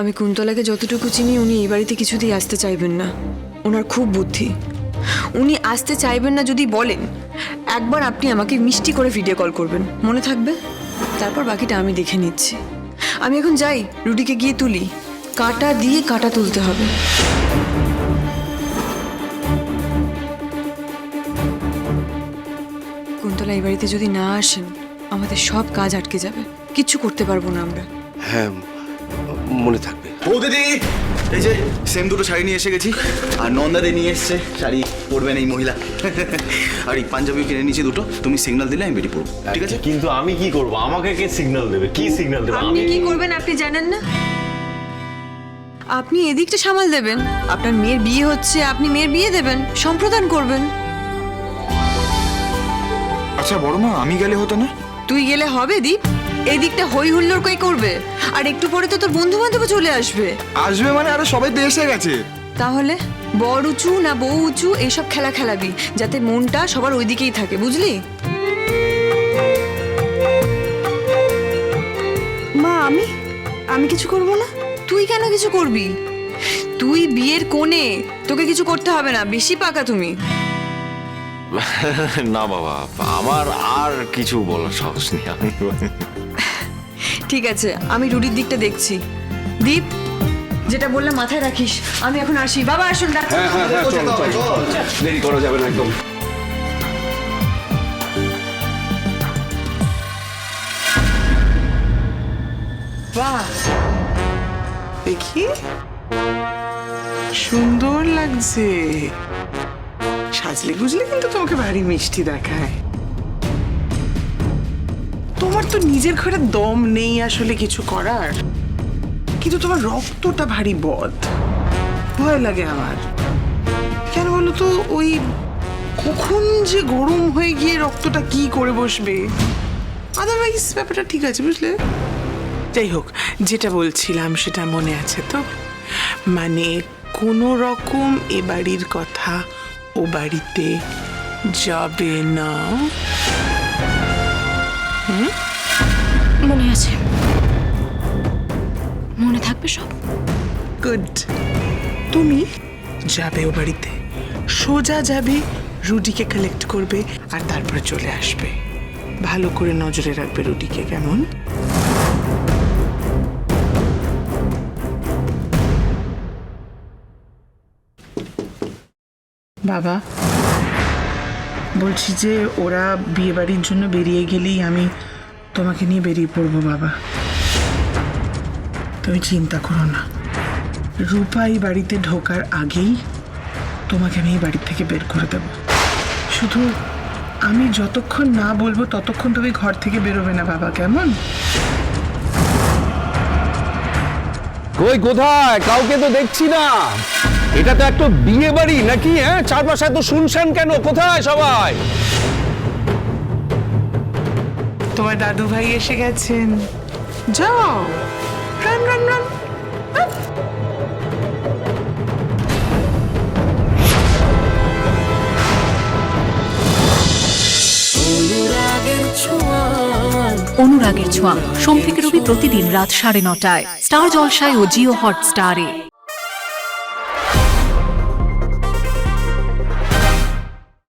আমি কুন্তলাকে যতটুকু চিনি উনি এই বাড়িতে কিছুতেই আসতে চাইবেন না। ওনার খুব বুদ্ধি। উনি আসতে চাইবেন না যদি বলেন, একবার আপনি আমাকে মিষ্টি করে ভিডিও কল করবেন, মনে থাকবে? তারপর বাকিটা আমি দেখে নিচ্ছি। আমি এখন যাই, রুটিকে গিয়ে তুলি। কাঁটা দিয়ে কাঁটা তুলতে হবে। কুন্তলা এই বাড়িতে যদি না আসেন, আমাদের সব কাজ আটকে যাবে, কিচ্ছু করতে পারবো না আমরা। হ্যাঁ, মনে থাকবে। ও দিদি, এই যে সেম দুটো শাড়ি নিয়ে এসে গেছি, আর নন্দাদে নিয়ে এসছে শাড়ি পরবেন এই মহিলা। আর এই পাঞ্জাবিও কিনে নিয়েছি দুটো, তুমি সিগন্যাল দিলে আমি বেরিয়ে পড়বো, ঠিক আছে? কিন্তু আমি কি করব? আমাকে কে সিগন্যাল দেবে? কি সিগন্যাল দেবে? আপনি কি করবেন আপনি জানেন না? আপনি এদিকটা সামাল দেবেন। আপনার মেয়ের বিয়ে হচ্ছে, আপনি মেয়ের বিয়ে দেবেন, সম্প্রদান করবেন। আচ্ছা বড় মা, আমি গেলে হতো না? তুই গেলে হবে দীপ? এই দিকটা হই হুল্লোড় কই করবে, আর একটু পরে তো তোর বন্ধু বান্ধব চলে আসবে। আসবে মানে? আরে সবাই তো এসে গেছে। তাহলে বর উঁচু না বউ উঁচু এইসব খেলা খেলাবি, যাতে মনটা সবার ওই দিকেই থাকে, বুঝলি? মা, আমি কিছু করব না। তুই কেন কিছু করবি? তুই বিয়ের কোণে, তোকে কিছু করতে হবে না। বেশি পাকা তুমি। না বাবা, আমার আর কিছু বলার সাহস নেই। আমি ঠিক আছে, আমি রুটির দিকটা দেখছি। দীপ, যেটা বললাম মাথায় রাখিস। আমি এখন আসি। বাবা আসুন, ডাক্তার। দেরি করা যাবে না একদম। বাহ, দেখি সুন্দর লাগছে। সাজলে গুজলে কিন্তু তোমাকে ভারী মিষ্টি দেখায়। তোমার তো নিজের ঘরে দম নেই আসলে কিছু করার, কিন্তু তোমার রক্তটা ভারী বদ। ভয় লাগে আমার। কেন বলো তো, ওই কখন যে গরম হয়ে গিয়ে রক্তটা কি করে বসবে। আদারওয়াইজ ব্যাপারটা ঠিক আছে, বুঝলে? যাই হোক, যেটা বলছিলাম সেটা মনে আছে তো? মানে কোনো রকম এ বাড়ির কথা ও বাড়িতে যাবে না। মনে আছে, মনে থাকবে সব। গুড। তুমি যাবে ও বাড়িতে, সোজা যাবে, রুডিকে কালেক্ট করবে, আর তারপরে চলে আসবে। ভালো করে নজরে রাখবে রুডিকে, কেমন? বাবা, বলছি যে ওরা বিয়ে বাড়ির জন্য বেরিয়ে গেলেই আমি তোমাকে নিয়ে বেরিয়ে পড়বো বাবা। তুমি চিন্তা করো না, রূপা এই বাড়িতে ঢোকার আগেই তোমাকে আমি এই বাড়ি থেকে বের করে দেব। শুধু আমি যতক্ষণ না বলবো ততক্ষণ তুমি ঘর থেকে বেরোবে না বাবা, কেমন? কই, কোথায়? কাউকে তো দেখছি না। এটা তো একটা বিয়ে বাড়ি নাকি? হ্যাঁ, চারপাশে এত শুনশান কেন? কোথায় সবাই? তোমার দাদু ভাই এসে গেছেন। যাও, রান রান রান। অনুরাগের ছোঁয়া, সোম থেকে রবি প্রতিদিন রাত 9:30টায় স্টার জলসায় ও জিও হটস্টারে।